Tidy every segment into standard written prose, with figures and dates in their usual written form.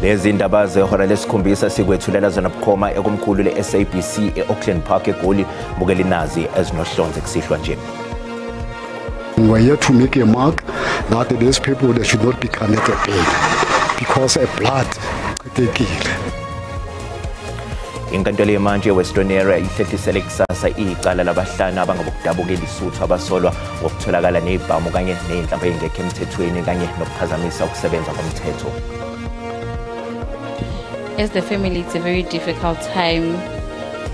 Nezindaba zehora lesikhombisa sikwethulela zona bukhoma ekumkhulu le-SABC e-Auckland Park eGoli bukela inazi ezinohlonze kusihlwa nje. We're here to make a mark that these people they should not be granted bail because a blood ichithekile. Inkantolo yemanje Western Area ihlelisele kusasa icala labahlanu abangabokudabukela isuthu abasolwa ngokutholakala nezibhamu kanye nezinhlamvu ezingekho emthethweni kanye nokuphazamisa ukusebenza komthetho. As the family, it's a very difficult time.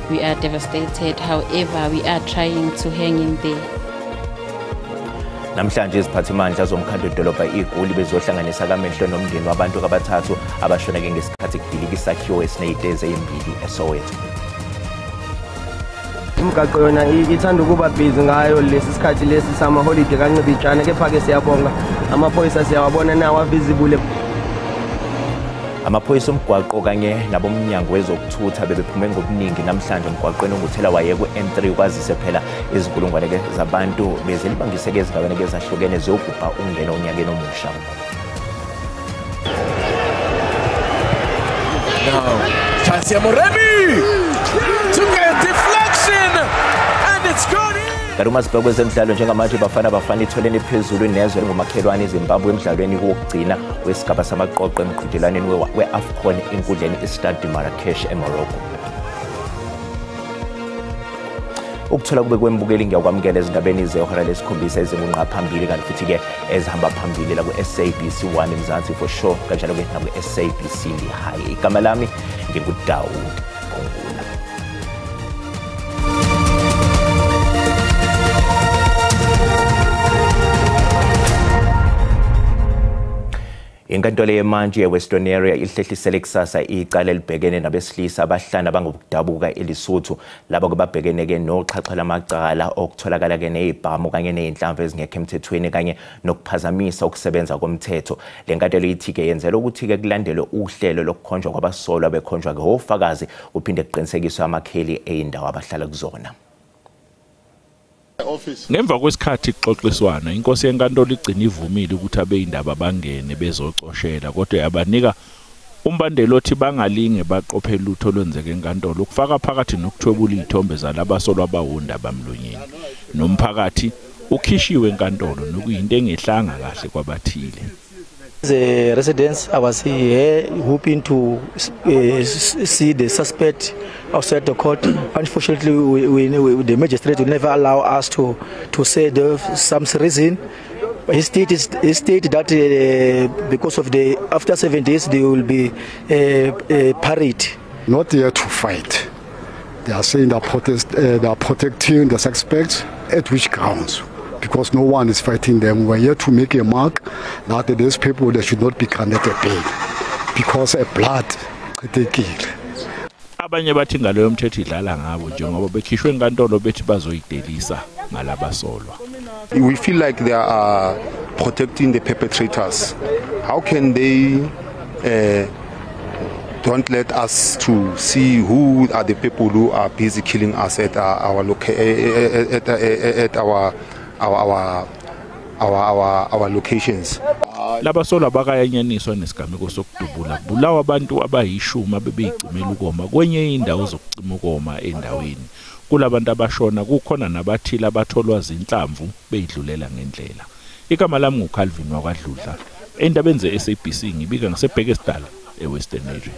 We are devastated. However, we are trying to hang in there. Namhlanje iziphathimandla zomkhandlu edolobha iGoli bezohlanganisa kamehlo nomndeni wabantu abathathu abashona ngesikhathi kudilika isakhiwo esineyitezi ezimbili eSoweto. Imigaqo yona ithanda ukuba busy ngayo lesi sikhathi lesi sama holiday kancibijana kepha ke siyabonga amaphoyisa siyawabona nawo visible. Amaphoyisa omgwaqo kanye nabomnyango wezokuthutha bebephume ngobuningi namhlanje emgwaqweni onguthela waye ku-N3 kwazise phela izinkulungwane zabantu bezelibangise ezindaweni ezahlukene zokubha ungena onyakeni omusha. Now, chance ya Moremi to get deflection and it's gone in. Karuma sibhekwe zemidlalo njengamanje bafana itholeni phezulu nezwe ngomakhelwane eZimbabwe emidlalweni wokugcina wesigaba samaqoqo emqhudelaneni we-AFCON enkundleni iStade Marrakesh eMorocco. Ukuthola kube kwembukeli ngiyakwamukela ezindabeni zehora lesikhombisa ezingunqa phambili kanti futhi ke ezihamba phambili la ku-SABC 1 eMzansi for sure kanjalo ke na ku-SABC Lehigh. Igama lami nginguDawud Khongula. Inkantolo yemanje ye-Western Area ihlelisele kusasa icala elibhekene nabesilisa abahlanu abangokudabuka eLesotho laba kubabhekene ke noxhaxha lamacala okutholakala ke nezibhamu kanye nezinhlamvu ezingekho emthethweni kanye nokuphazamisa ukusebenza komthetho. Le nkantolo ithi ke yenzela ukuthi ke kulandelwe uhlelo lokukhonjwa kwabasolwa bekhonjwa ke ofakazi kuphinde kuqinisekiswe amakheli eindawo abahlala kuzona. Ngemva kwesikhathi ixoxiswana inkosi yenkantolo igcina ivumile ukuthi abeyindaba bangene bezocoshela kodwa yabanika umbandelo othi bangalinge baqophe lutho lwenzeke enkantolo ukufaka phakathi nokuthwebula izithombe zalabo asolwa abahunda bamlonyeni nomphakathi ukhishiwe enkantolo nokuyinto engehlanga kahle kwabathile. The residents, I was here hoping to see the suspect outside the court. Unfortunately, the magistrate will never allow us to say some reason. He stated that because of after 7 days they will be parried. Not there to fight. They are saying they are protecting the suspects. At which grounds? Because no one is fighting them. We're here to make a mark that these people they should not be granted bail because a blood ichithekile. Abanye bathi ngaleyo mthetho idlala ngabo njengoba bekhishwe enkantolo bethi bazoyidelisa ngalabasolwa. We feel like they are protecting the perpetrators. How can they don't let us to see who are the people who are busy killing us at our locations. Labasolwa bakayanyaniswa nesigameko sokudubula kubulawa abantu abayishuma bebeyicimela ukoma kwenye indawo zokucima ukoma endaweni. Kulabantu abashona kukhona nabathile abatholwa izinhlamvu beyidlulela ngendlela. Igama lami nguCalvin wakwaDludla. Endabeni ze-SABC ngibika ngaseBhekesdal eWestern Area.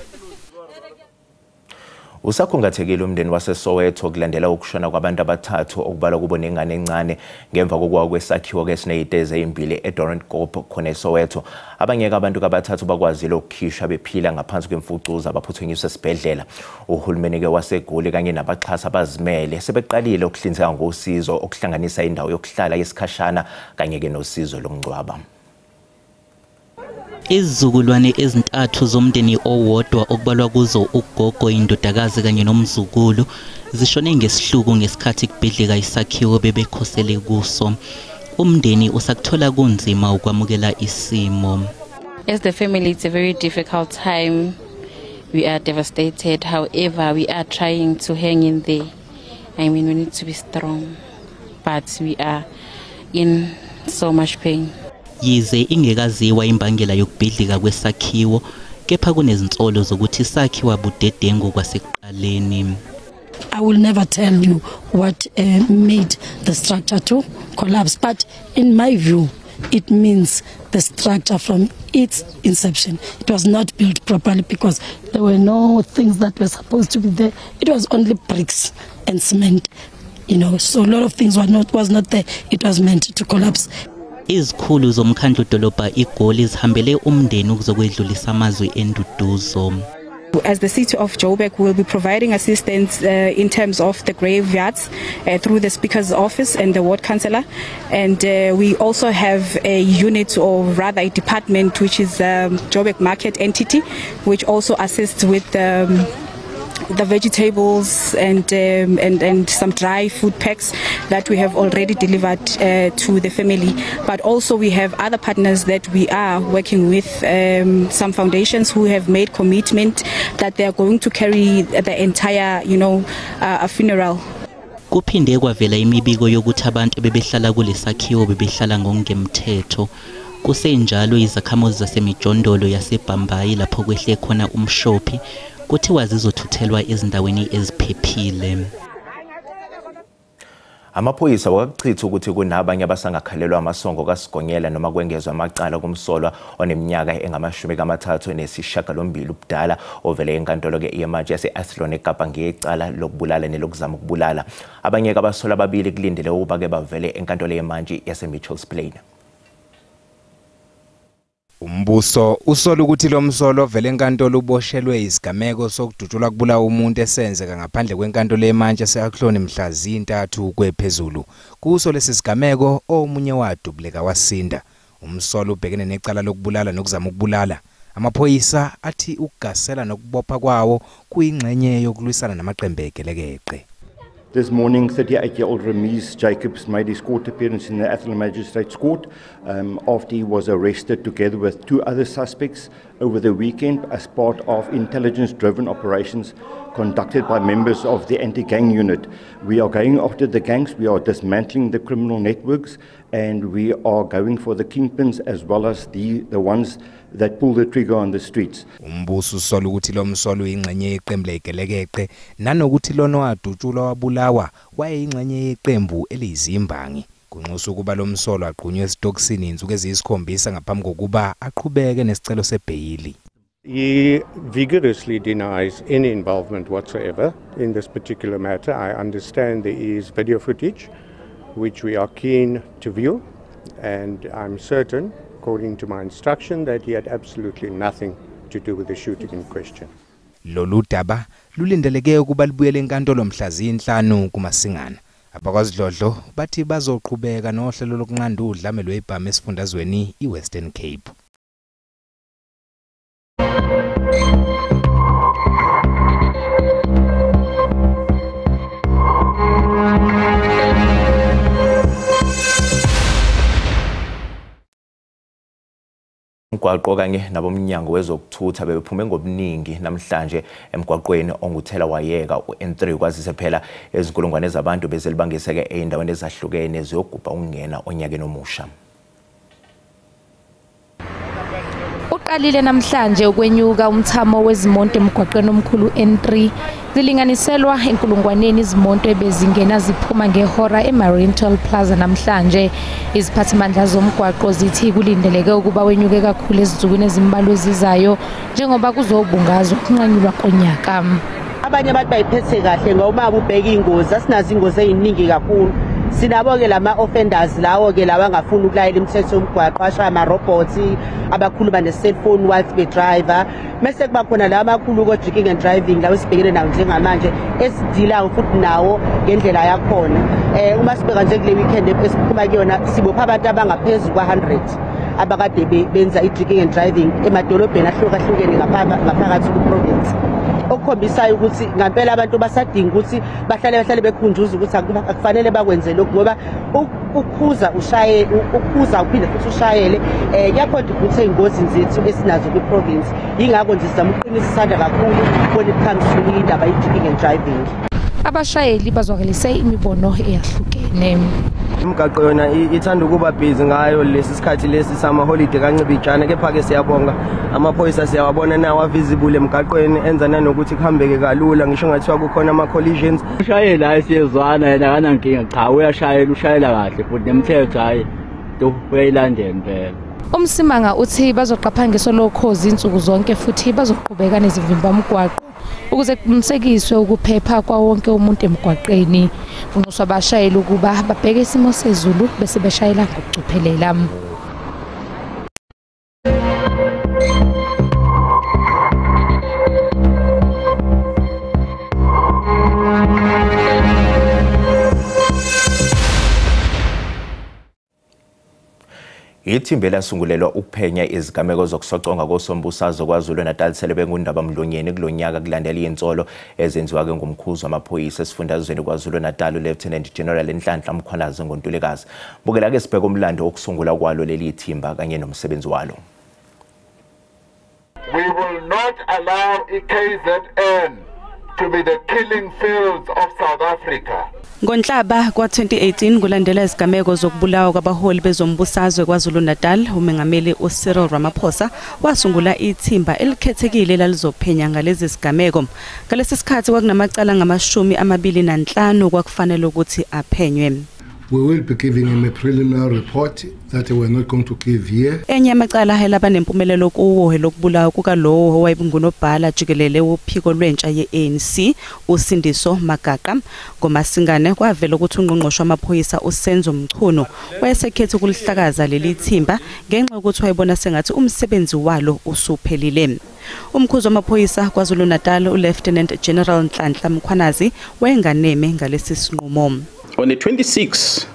Usakhungathekile umndeni waseSoweto kulandela ukushona kwabantu abathathu okubalwa kubo nengane encane ngemva kokwawa kwesakhiwo kesineyitezi ezimbili eDorrant Gop khona eSoweto. Abanye abantu abathathu bakwazile ukukhishwa bephila ngaphansi kwemfucuza abaphuthunyiswa esibhedlela. Uhulumeni ke waseGoli kanye nabaxhasi abazimele sebeqalile ukuhlinzeka ngosizo okuhlanganisa indawo yokuhlala yesikhashana kanye ke nosizo lomngcwaba. Izizukulwane ezintathu zomndeni owodwa okubalwa kuzo ugogo indodakazi kanye nomzukulu zishone ngesihluku ngesikhathi kubhedleka isakhiwo bebekhosele kuso. Umndeni usakuthola kunzima ukwamukela isimo. As the family, it's a very difficult time. We are devastated. However, we are trying to hang in there. I mean, we need to be strong, but we are in so much pain. Yize ingekaziwa imbangela yokubhidlika kwesakhiwo kepha kunezinsolo zokuthi sakhiwa budedengu kwasekuqaleni. I will never tell you what made the structure to collapse, but in my view, it means the structure from its inception. It was not built properly because there were no things that were supposed to be there. It was only bricks and cement, so a lot of things was not there. It was meant to collapse. Izikhulu zomkhandlu dolobha iGoli zihambele umndeni ukuzokwedlulisa amazwi enduduzo. As the city of Joburg will be providing assistance in terms of the graveyards through the Speaker's office and the ward councillor, and we also have a unit, or rather a department, which is Joburg Market entity, which also assists with the vegetables and some dry food packs that we have already delivered to the family. But also we have other partners that we are working with, some foundations who have made commitment that they are going to carry the entire funeral. Kuphinde kwavela imibiko yokuthi abantu bebehlala kulesakhiwo bebehlala ngokungemthetho. Kusenjalo izakhamuzi zasemijondolo yaseBhambayi lapho kwehle khona umshophi kuthiwa zizothuthelwa ezindaweni eziphephile. Amaphoyisa wakakuchitha ukuthi kunabanye abasangakhalelwa amasongo kaSigonyela noma kwengezwe amacala kumsolwa oneminyaka engama-38 ubudala ovele enkantolo ke-EMG yase-Athlone eKapa ngecala lokubulala nelokuzama ukubulala. Abanye abasolwa ababili kulindele ukuba ke bavele enkantolo ye-EMG yase-Mitchells Plain. Umbuso usola ukuthi lo msolo vele enkantolo uboshelwe isigameko sokudutshulwa kubulawa umuntu esenzeka ngaphandle kwenkantolo ye-EMG yase-Athlone mhla zi-3 kwephezulu. Kuso lesi sigameko omunye wadubuleka wasinda. Umsolo ubhekene necala lokubulala nokuzama ukubulala. Amaphoyisa athi ukugasela nokubopha kwawo kuyingxenye yokulwisana namaqembu egelekeqe. This morning, 38-year-old Ramiz Jacobs made his court appearance in the Athlone Magistrates Court after he was arrested together with 2 other suspects over the weekend as part of intelligence-driven operations conducted by members of the anti-gang unit. We are going after the gangs, we are dismantling the criminal networks, and we are going for the kingpins as well as the ones that pull the trigger on the streets. Umbuso usola ukuthi lo msolo uyingxenye yeqembu legelekeqe nanokuthi lona wadutshulwa wabulawa wayeyingxenye yeqembu eliyizimbangi. Kunxusa ukuba lo msolo agqunywe esitokisini insuku eziyisikhombisa ngaphambi kokuba aqhubeke nesicelo sebheyili. He vigorously denies any involvement whatsoever in this particular matter. I understand there is video footage which we are keen to view, and I'm certain, according to my instruction, that he had absolutely nothing to do with the shooting in question. Lolu daba lulindeleke ukuba libuyele enkantolo mhla zi-5 kuMasingana. AbakwaZidlodlo bathi bazoqhubeka nohlelo lokunqanda udlame lweBhama esifundazweni iWestern Cape. Umgwaqo kanye nabomnyango wezokuthutha bebephume ngobuningi namhlanje emgwaqweni onguthela wayeka u-N3 kwazise phela ezinkulungwane zabantu bezelibangise ke endaweni ezahlukene ziyogubha ukungena onyakeni omusha. Uqalile namhlanje ukwenyuka umthamo wezimonto emgwaqweni omkhulu N3 zilinganiselwa enkulungwaneni izimonto ebezingena ziphuma ngehora eMariental Plaza namhlanje. Iziphathimandla zomgwaqo zithi kulindeleke ukuba wenyuke kakhulu ezinsukwini ezimbalwa ezizayo njengoba kuzobungazwa ukunqanyulwa konyaka. Abanye abantu bayiphethe kahle ngoba ubheka ingozi asinazi ingozi eziningi kakhulu. Sinabo ke lama offenders lawo ke labangafuni ukulayela imithetho yomgwaqo ashaya ama robots abakhuluma ne cellphone while be driver mase kuba khona la amakhulu ko drinking and driving lawo sibhekene nawo njengamanje esidila futhi nawo ngendlela yakhona. Uma sibeka nje kule weekend esiphuma kuyona sibopha abantu abangaphezulu kwa100 abakade benza i-drinking and driving emadolobheni ahlukahlukene ngaphakathi ku-province. Okukhombisa ukuthi ngempela abantu basadinga ukuthi bahlale bekhunjuza ukuthi akufanele bakwenze lokho ngoba ukuphuza uphinde futhi ushayele kuyacontribute engozini zethu esinazo kwi-province. Yingakho nje sizama ukuqinisa isandla kakhulu when it comes to indaba ye-drinking and driving. Abashayeli bazwakalise imibono eyahlukene. Imigaqo yona ithanda ukuba busy ngayo lesi sikhathi lesi sama holiday kancibijana, kepha ke siyabonga amaphoyisa siyawabona nawo visible emgaqweni enza nanokuthi kuhambeke kalula, ngisho ngathiwa kukhona ama collisions. Ushayela ayisiyezwana yena kanankinga, cha uyashayela, ushayela kahle futhi nemithetho hayi uyayilandela impela. Umsimanga uthi bazoqaphangiswa lokhozi insuku zonke futhi bazoqhubeka nezivimba umgwaqo ukuze kuqinisekiswe ukuphepha kwa wonke umuntu emgwaqeni. Unxuswa abashayeli ukuba babheke isimo sezulu bese beshayela ngokucophelela. Ithimba lasungulelwa ukuphenya izigameko zokusoconga koSombusazwe KwaZulu-Natal selebe ngundaba mlonyeni kulonyaka kulandela izinsolo ezenziwa ke ngumkhuzi wamaphoyisa esifundazweni KwaZulu-Natal uLieutenant General Nhlanhla Mkhwanazi ngoNtulikazi. Bukela ke sibheka umlando wokusungula kwalo leli thimba kanye nomsebenzi walo. We will not allow iKZN to be the killing fields of South Africa. Ngonhlaba kwa-2018 kulandela izigameko zokubulawa kwabaholi bezombusazwe KwaZulu-Natal, umengameli uCyril Ramaphosa wasungula ithimba elikhethekile elalizophenya ngalezi zigameko. Ngalesi sikhathi kwakunamacala ngama-25 kwakufanele ukuthi aphenywe. We will be giving him a preliminary report that we're not going to give here. Enye amacala helaba nempumelelo kuwo elokubulawa kukalowo owayengunobhala jikelele wophiko lwentsha ye-ANC uSindiso Magaqa. Ngomasingane kwavela ukuthi ungqongqoshe wamaphoyisa uSenzo Mchunu wayesekhethe ukulihlakaza leli thimba ngenxa yokuthi wayebona sengathi umsebenzi walo usuphelile. Umkhuzi wamaphoyisa KwaZulu-Natal uLieutenant General Nhlanhla Mkhwanazi wayenganeme ngalesi sinqumo. On the 26th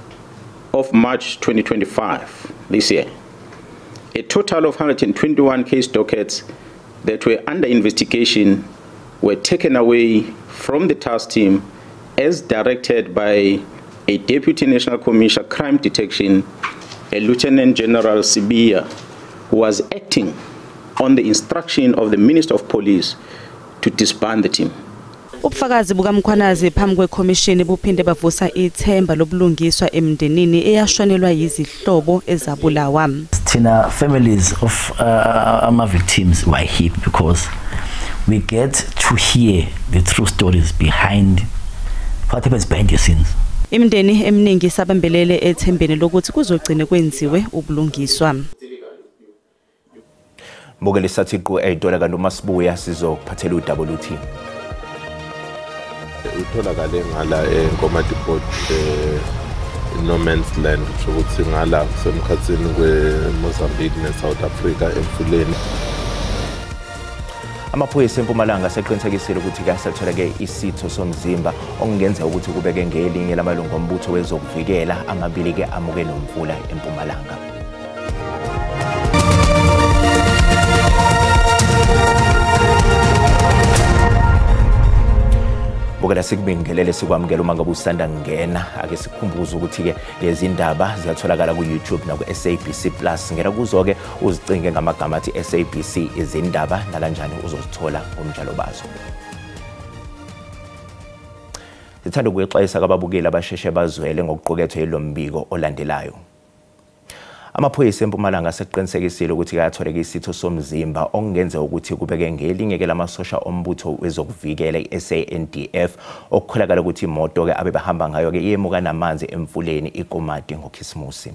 of March 2025, this year, a total of 121 case dockets that were under investigation were taken away from the task team as directed by a Deputy National Commissioner Crime Detection, a Lieutenant General Sibia, who was acting on the instruction of the Minister of Police to disband the team. Ubufakazi bukaMkhwanazi phambi kwekhomishini buphinde bavusa ithemba lobulungiswa emndenini eyashonelwa yizihlobo ezabulawa. Thina families of ama victims were hit because we get to hear the true stories behind what happens behind the scenes. Imndeni eminingi sabambelele ethembeni lokuthi kuzogcine kwenziwe ubulungiswa. Mbukeli sathiqu edola kanti uMasibuya sizophathela uWT. Utholakale ngala eNkomatiport no man's land ukuthi ngala semkhatsini kweMozambique neSouth Africa emfuleni. Amaphoyisa eMpumalanga seqinisekisile ukuthi kasathola ke isitho somzimba okungenza ukuthi kubeke ngelinye lamalungu ombutho wezokuvikela amabili ke amuke nomfula eMpumalanga. Bukela sikubingelele sikwamukela uma ngabe usanda ngena ake sikhumbuze ukuthi ke lezi ndaba ziyatholakala ku YouTube na ku SABC Plus. Ngena kuzo ke uzicinge ngamagama athi SABC izindaba nakanjani uzozithola ngomjalo bazo. Sithanda ukuyexwayisa ababukeli abasheshe bazwele ngokuqukethwe yilombiko olandelayo. Amaphoyisa eMpumalanga seqinisekisile ukuthi ayatholeka isitho somzimba okungenza ukuthi kubeke ngelinye ke lamasosha ombutho wezokuvikela iSANDF okukholakala ukuthi imoto ke abebahamba ngayo ke iyemuka namanzi emfuleni iKomati ngoKhisimusi.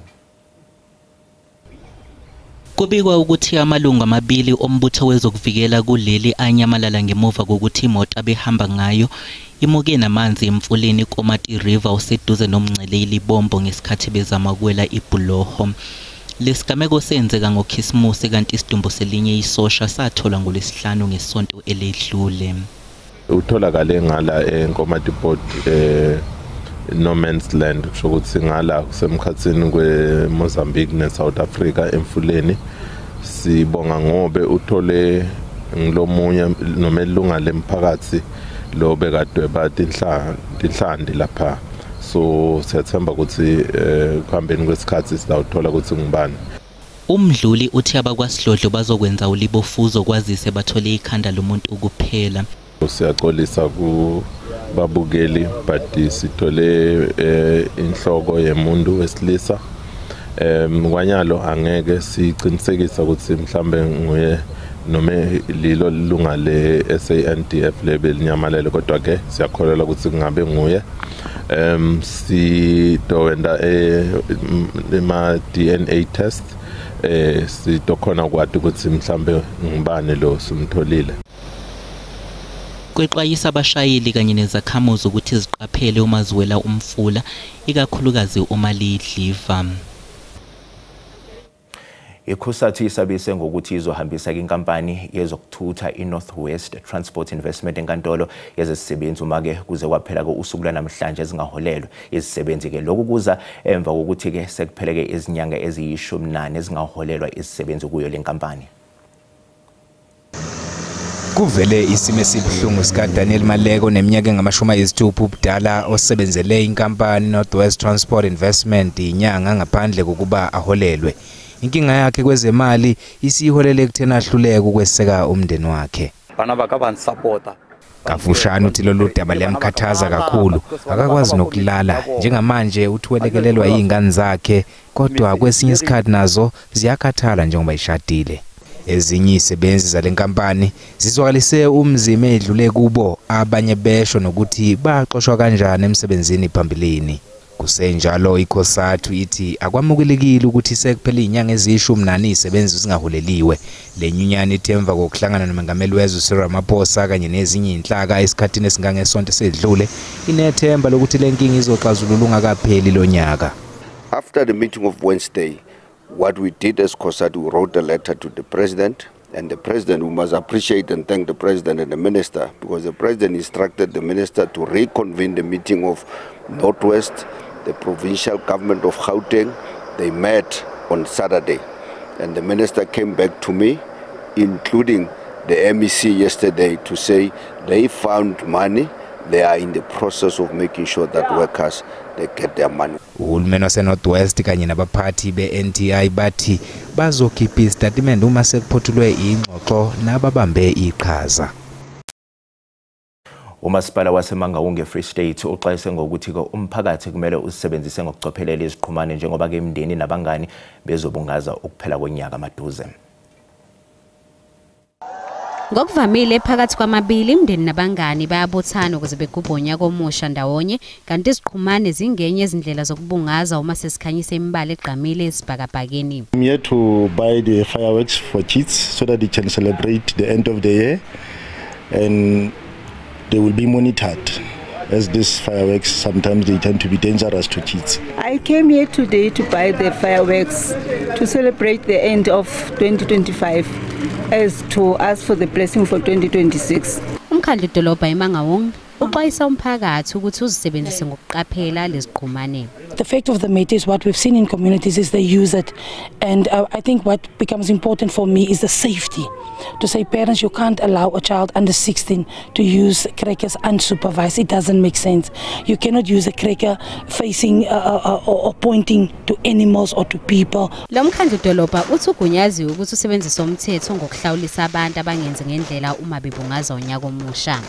Kubikwa ukuthi amalungu amabili ombutho wezokuvikela kuleli anyamalala ngemuva kokuthi imoto abehamba ngayo imuke namanzi emfuleni iKomati River oseduze nomngcele ilibombo ngesikhathi bezama kuwela iBuloho. Lesigameko senzeka ngoKhisimusi kanti isidumbu selinye isosha sathola ngoLwesihlanu ngesonto eledlule. Utholakale ngala eNkomatiport no man's land ukuthi ngala kusemkhatsini kweMozambique neSouth Africa emfuleni. Sibonga ngobe uthole ngilomunye nomelunga lemphakathi lo bekade bathi inhlandi lapha. So siyathemba ukuthi kuhambeni kwesikhathi sizawuthola ukuthi ngubani. Umdluli uthi abakwaSidlodlo bazokwenza ulibofuzo kwazise bathole ikhanda lomuntu ukuphela. Siyaxolisa kubabukeli but sithole inhloko yemuntu wesilisa kwanyalo angeke siqinisekisa ukuthi mhlambe nguye noma lilo lunga le SANDF level nyamalele kodwa ke siyakholelwa ukuthi kungabe nguye sidowenda ema DNA test sitokhona kwathi ukuthi mhlambe ngibane lo simtholile. Kwexwayisa abashayeli kanye nezakhamuzi ukuthi ziqaphele uma ziwela umfula ikakhulukazi uma lidliva. ICOSATU isabise ngokuthi izohambisa inkampani yezokuthutha iNorthwest Transport Investment enkantolo yezisebenzi uma ke kuze kwaphela ke usuku lwanamhlanje ezingaholelwa izisebenzi ke lokhu kuza emva kokuthi ke sekupheleke izinyanga eziyishumi ezingaholelwa izisebenzi kuyo lenkampani. Kuvele isimo esibuhlungu sika Daniel Maleko neminyaka engama-60 ubudala osebenzele inkampani Northwest Transport Investment inyanga ngaphandle kokuba aholelwe. Inkinga yakhe kwezemali isiholele ekuthena ahluleke ukweseka umndeni wakhe. Bana bakabanisupporta. Kafushane uthi lolu daba liyamkhathaza kakhulu, akakwazi nokulala njengamanje uthwelekelelwa izingane zakhe kodwa kwesinye isikhathi nazo ziyakhathala njengoba ishadile. Ezinye izisebenzi zalenkampani zizwakalise umzimba edlule kubo abanye besho nokuthi baxoshwa kanjani emsebenzini phambilini. Kusenjalo ICOSATU ithi akwamukelekile ukuthi sekuphela izinyanga eziyishumi izisebenzi zingaholeliwe. Le nyunyana ithemva kokuhlangana nomengameli wezwe Cyril Ramaphosa kanye nezinye inhlaka esikhathini esingangesonto esedlule inethemba lokuthi le nkinga izoxazululwa ngakapheli lo nyaka. After the meeting of Wednesday, what we did as COSATU, we wrote a letter to the president, and the president, we must appreciate and thank the president and the minister, because the president instructed the minister to reconvene the meeting of Northwest, the provincial government of Gauteng. They met on Saturday, and the minister came back to me, including the MEC yesterday, to say they found money. They are in the process of making sure that workers they get their money. Uhulumeni waseNorthwest kanye nabaphathi be-NTI bathi bazokhipha istatimende uma sekuphothulwe ingxoxo nababambe iqhaza. Umasipala waseMangaung eFree State uxwayise ngokuthi umphakathi kumele usebenzise ngokucophelela iziqhumane njengoba ke imindeni nabangani bezobungaza ukuphela konyaka maduze. Ngokuvamile phakathi kwamabili imndeni nabangani bayabothana ukuze begubhe unyaka omusha ndawonye kanti iziqhumane zingenye izindlela zokubungaza uma sesikhanyisa imibala egqamile esibhakabhakeni. I'm here to buy the fireworks for kids so that they can celebrate the end of the year, and they will be monitored, as these fireworks sometimes they tend to be dangerous to kids. I came here today to buy the fireworks to celebrate the end of 2025 as to ask for the blessing for 2026. Umkhandlu dolobha eMangaung uxwayisa umphakathi ukuthi uzisebenzise ngokuqaphela leziqhumane. The fact of the matter is what we've seen in communities is they use it, and I think what becomes important for me is the safety. To say, parents, you can't allow a child under 16 to use crackers unsupervised. It doesn't make sense. You cannot use a cracker facing or pointing to animals or to people. Lo mkhandlu dolobha uthi ugunyaziwe ukuthi usebenzise umthetho ngokuhlawulisa abantu abangenzi ngendlela uma bebungaza unyaka omusha.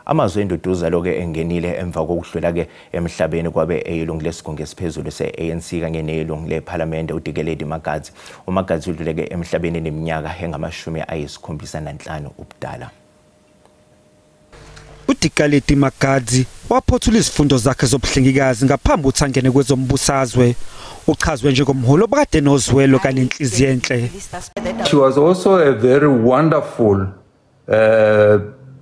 Amazwe enduduza loke engenile emva kokuhlula ke emhlabeni kwabe eyilungu lesigungu esiphezulu se-ANC kanye nelungu leParliament uDikeledi Magadzi. uMagadzi udluleke emhlabeni neminyaka engama-75 ubudala. uDikeledi Magadzi waphothula izifundo zakhe zobuhlengikazi ngaphambi ukuthi angene kwezombusazwe. Uchazwe njengomholi obakade nozwelo kanenhliziyo enhle. She was also a very wonderful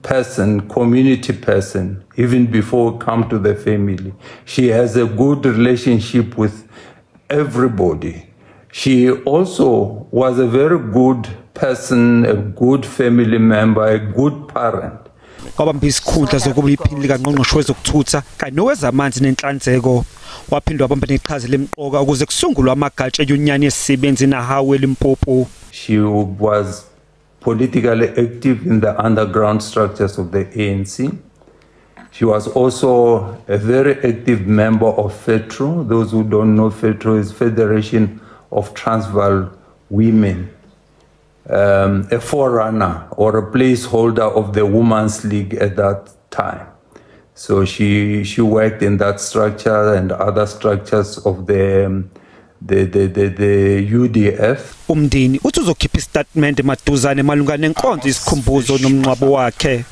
person, community person, even before we come to the family. She has a good relationship with everybody. She also was a very good person, a good family member, a good parent. Wabamba isikhundla zokuba iphini likaNgqongqoshe wezokuthutha kanye nowezamanzi nenhlanzeko. Waphinde wabamba neqhaza lemqoka ukuze kusungulwe amagatsha enyunyane yesisebenzi nahawe eLimpopo. She was politically active in the underground structures of the ANC. She was also a very active member of FETRO. Those who don't know, FETRO is Federation of Transvaal Women. a forerunner or a placeholder of the Women's League at that time. So she worked in that structure and other structures of the UDF. Umndeni uthi uzokhipha istatement maduzane malungana nenkonzo isikhumbuzo nomncwabo wakhe.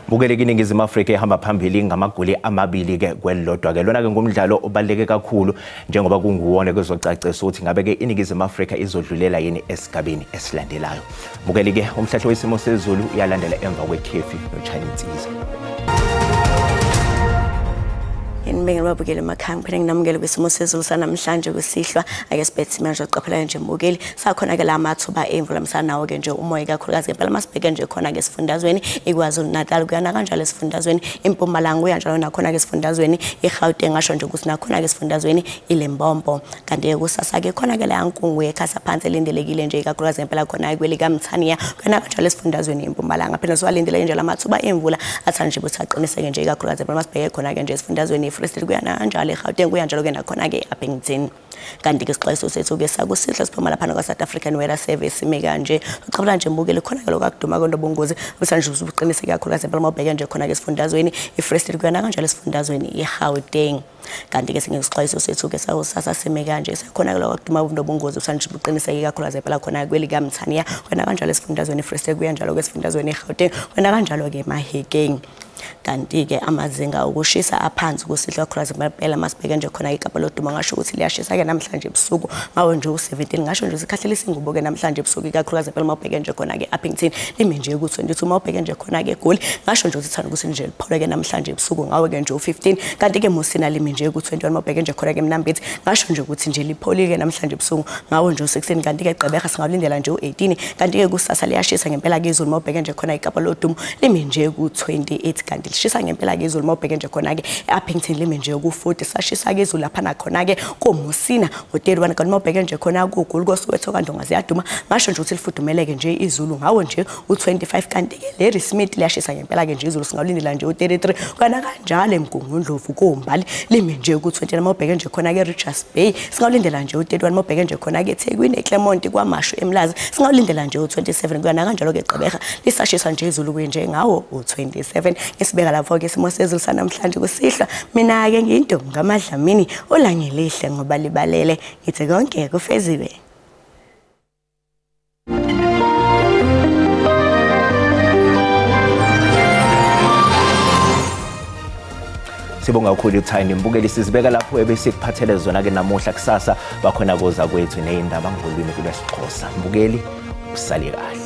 Bukele iNingizimu Afrika ehamba phambili ngamagoli amabili ke kwelodwa ke lona ke ngomdlalo obaleke kakhulu njengoba kunguwona kwezocacisa ukuthi ngabe ke iNingizimu Afrika izodlulela yini esigabeni esilandelayo. Bukele ke umhlahlo wesimo sezulu uyalandela emva kwekhefi noChinese. Inibingelela babukeli emakhaya ngiphinda nginamukele kwisimo sezulu sanamhlanje kusihlwa ake sibethe manje oqaphela nje mbukeli sakhona ke la mathuba emvula msanawo ke nje umoya kakhulukazi phela masibheke nje khona ke sifundazweni iKwaZulu Natal kuyana kanjalo esifundazweni iMpumalanga uyanjalo nakhona ke esifundazweni iGauteng ngasho nje ukuthi nakhona ke esifundazweni iLembombo kanti kusasa ke khona ke la Nkungu ekhasa phansi elindelekile nje kakhulukazi phela khona kweli kaMthaniya kuyana kanjalo esifundazweni iMpumalanga phela siwalindele nje la mathuba emvula athanje busaqiniseke nje kakhulukazi phela masibheke khona ke nje esifundazweni Free State kuyana kanjalo eGauteng kuyanjalo ke nakhona ke ePhengtseni kanti ke isixwayiso sethu ke sakusihla siphuma lapha kwa South African Weather Service ime kanje uqabula nje mbukele khona ke lokuduma konto bongozi usanje ubuqiniseke kakhulukazi phela mawubheka nje khona ke esifundazweni iFree State kuyana kanjalo esifundazweni eGauteng kanti ke singesixwayiso sethu ke sawusasa sime kanje sekhona ke lokuduma konto bongozi usanje ubuqiniseke kakhulukazi phela khona kweli kaMthaniya kuyana kanjalo esifundazweni iFree State kuyanjalo ke esifundazweni eGauteng kuyana kanjalo ke eMahikeng kanti ke amazinga ukushisa aphansi kusihlwa kakhulukazi phela masibheke nje khona iKapa loduma ngasho ukuthi liyashisa ke namhlanje ebusuku mawe nje u17 ngasho nje sikhahlele isingubo ke namhlanje ebusuku kakhulukazi phela mawubheke nje khona ke ePhengtseni lime nje ku22 mawubheke nje khona ke eGoli ngasho nje ukuthi thana ukuthi nje liphole ke namhlanje ebusuku ngawe ke nje u15 kanti ke Musina lime nje ku21 mawubheke nje khona ke eMnambithi ngasho nje ukuthi nje liphole ke namhlanje ebusuku ngawe nje u16 kanti ke Gqeberha singawulindela nje u18 kanti ke kusasa liyashisa ngempela ke izulu mawubheke nje khona iKapa loduma lime nje ku28 kanti lishisa ngempela ke izulu mawubheke nje khona ke ePhengtseni lime nje ku40 sashisa ke izulu lapha nakhona ke koMusina ngo31 kanti mawubheke nje khona kuGoli koSoweto kaNdonga ziyaduma ngasho nje ukuthi lifudumeleke nje izulu ngawo nje u25 kanti ke Larry Smith liyashisa ngempela ke nje izulu singawulindela nje u33 kana kanjalo eMgungundlovu koMbali lime nje ku20 mawubheke nje khona ke Richards Bay singawulindela nje u31 mawubheke nje khona ke eThekwini eClermont kwaMashu eMlazi singawulindela nje u27 kana kanjalo ke Gqeberha lisashisa nje izulu kwenje ngawo u27 ngesibeka lapho ke isimo sezulu sanamhlanje kusihlwa mina ke ngiyinto ngamadlamini olangelihle ngoba libalele ngithi konke kufeziwe. Sibonga kakhulu uThini mbukeli sizibeka lapho ebesikuphathele zona ke namuhla kusasa bakhona koza kwethu nezindaba ngolwimi lwesiXhosa mbukeli usale kahle.